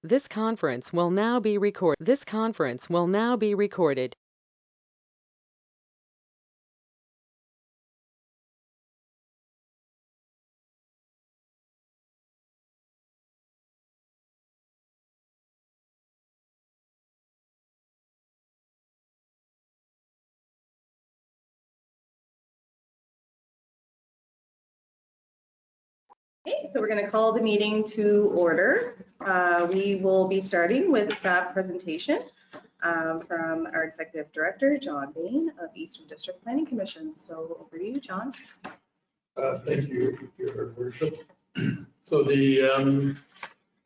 This conference will now be recorded. This conference will now be recorded. Okay, so we're going to call the meeting to order. We will be starting with a presentation from our Executive Director, John Bain of Eastern District Planning Commission. So over to you, John. Thank you, Your Worship. So the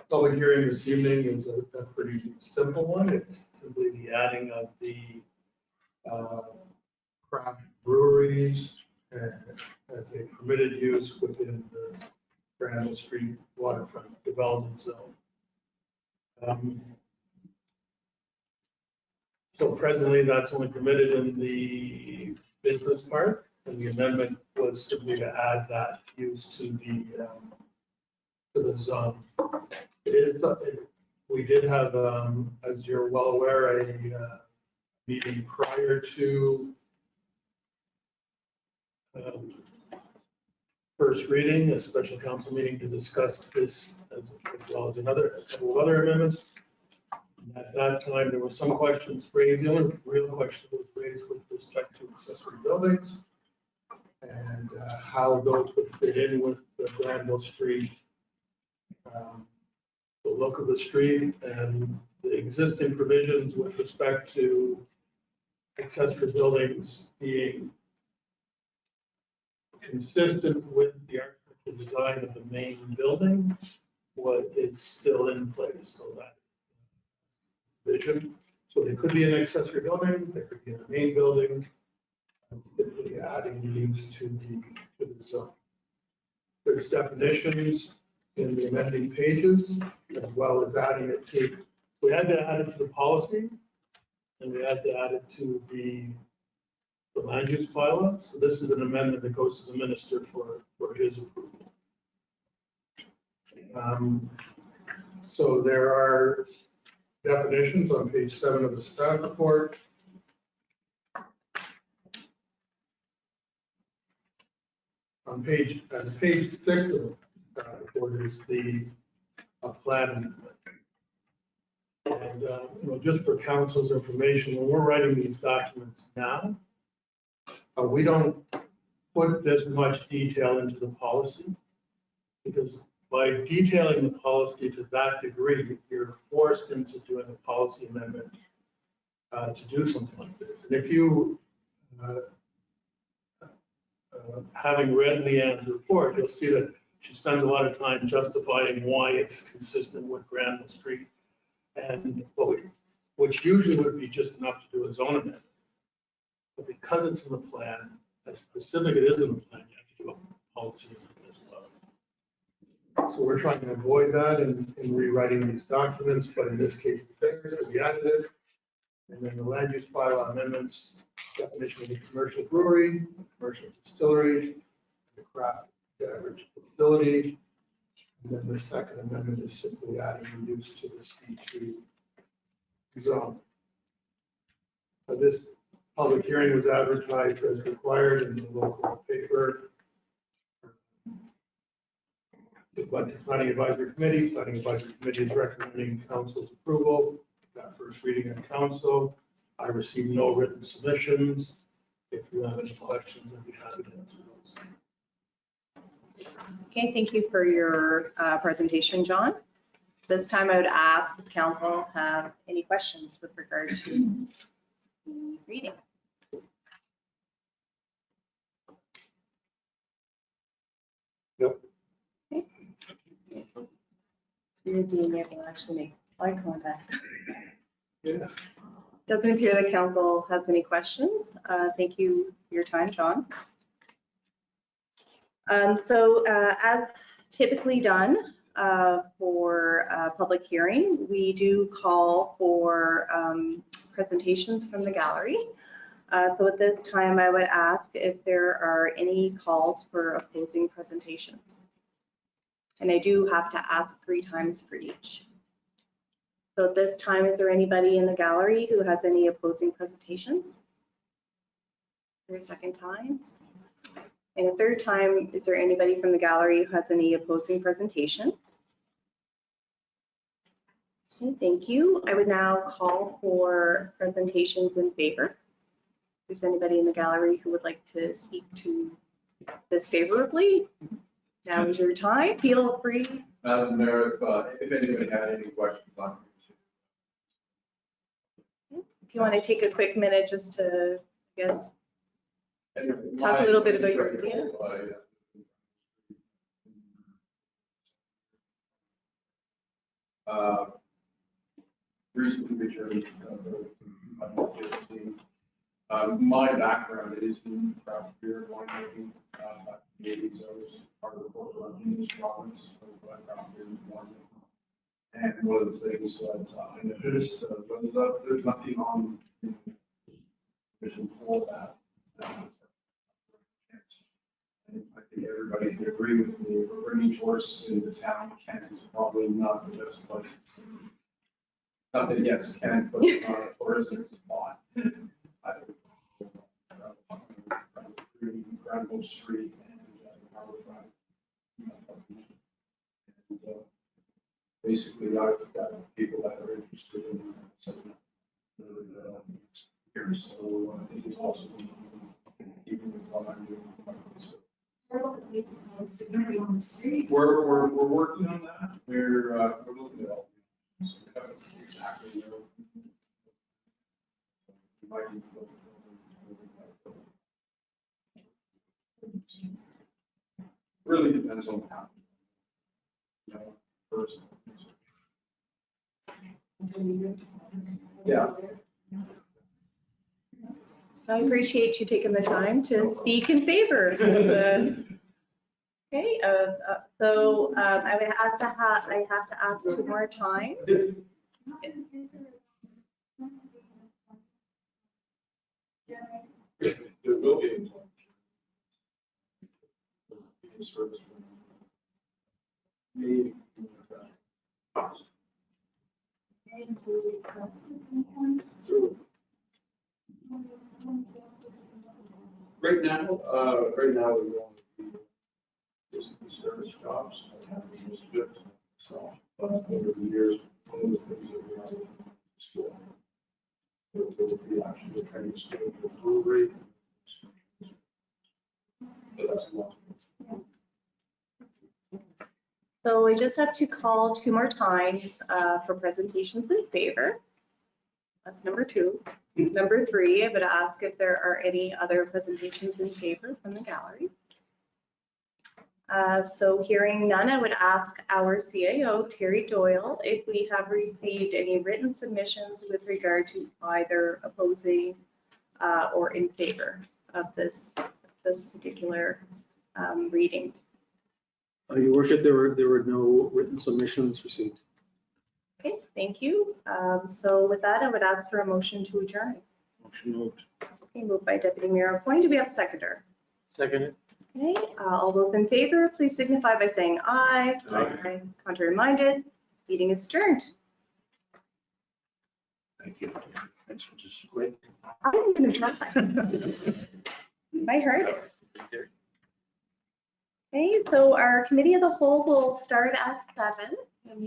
public hearing this evening is a pretty simple one. It's simply the adding of the craft breweries as a permitted use within the Granville Street waterfront development zone. So presently, that's only permitted in the business park, and the amendment was simply to add that use to the zone. We did have, as you're well aware, a meeting prior to first reading, a special council meeting to discuss this as well as a couple of other amendments. And at that time, there were some questions raised. The only real question was raised with respect to accessory buildings and how those would fit in with the Granville Street, the look of the street, and the existing provisions with respect to accessory buildings being consistent with the architectural design of the main building, what is still in place. So that vision. So there could be an accessory building, there could be a main building, simply adding the use to the zone. There's definitions in the amending pages, as well as adding it to, we had to add it to the policy, and we had to add it to the land use bylaw. So this is an amendment that goes to the minister for his approval. So there are definitions on page 7 of the staff report. On page 6 of the staff report is the plan amendment. And just for council's information, when we're writing these documents now, we don't put this much detail into the policy, because by detailing the policy to that degree, you're forced into doing a policy amendment to do something like this. And if you, having read Leanne's report, you'll see that she spends a lot of time justifying why it's consistent with Granville Street, and which usually would be just enough to do a zone amendment. But because it's in the plan, as specific it is in the plan, you have to do a policy amendment as well. So we're trying to avoid that in rewriting these documents, but in this case, it's there, so we added it. And then the land use bylaw amendments, definition of a commercial brewery, commercial distillery, the craft beverage facility. And then the second amendment is simply adding the use to the C2 zone. This public hearing was advertised as required in the local paper. The Planning Advisory Committee is recommending council's approval. Got first reading on council. I received no written submissions. If you have any questions, I'd be happy to answer those. Okay, thank you for your presentation, John. This time I would ask if council have any questions with regard to the reading. Nope. Okay. You're being able to actually make eye contact. Yeah. Doesn't appear that council has any questions. Thank you for your time, John. So as typically done for a public hearing, we do call for presentations from the gallery. So at this time, I would ask if there are any calls for opposing presentations. And I do have to ask 3 times for each. So at this time, is there anybody in the gallery who has any opposing presentations? For a second time? And a third time, is there anybody from the gallery who has any opposing presentations? Okay, thank you. I would now call for presentations in favor. If there's anybody in the gallery who would like to speak to this favorably, now is your time. Feel free. Madam Mayor, if anybody had any questions on If you want to take a quick minute just to, I guess, it. talk a little bit about your idea. Recently returned. My background is in craft beer winemaking. Back in the 80s, I was part of the board in this province of craft beer winemaking. And one of the things that I noticed was that there's nothing on vision for that. And I think everybody can agree with me, for bringing tourists into town, Kent is probably not the best place. Nothing against Kent, but it's not a tourism spot. I think Granville Street and Harbourfront. And basically, I've got people that are interested in something here, so I think it's also keeping with what I'm doing. We're working on that. We're looking at all. Exactly. Really depends on how. Person. Yeah. I appreciate you taking the time to speak in favor of the. Okay, so I would have to ask 2 more times. There will be. Service. Me. Right now, we're going to service jobs. So, over the years, one of the things that we have to school. There will be actually a training school for brewery. But that's not. So we just have to call 2 more times for presentations in favor. That's number 2. Number 3, I would ask if there are any other presentations in favor from the gallery. So hearing none, I would ask our CAO, Terry Doyle, if we have received any written submissions with regard to either opposing or in favor of this particular reading. Your worship, there were no written submissions received. Okay, thank you. So with that, I would ask for a motion to adjourn. Motion moved. Okay, moved by Deputy Mayor Pointe. Do we have a seconder? Seconded. Okay, all those in favor, please signify by saying aye. Aye. Contrary minded, meeting is adjourned. Thank you. Thanks for just waiting. I'm gonna try. My heart is. Okay, so our committee of the whole will start at 7 and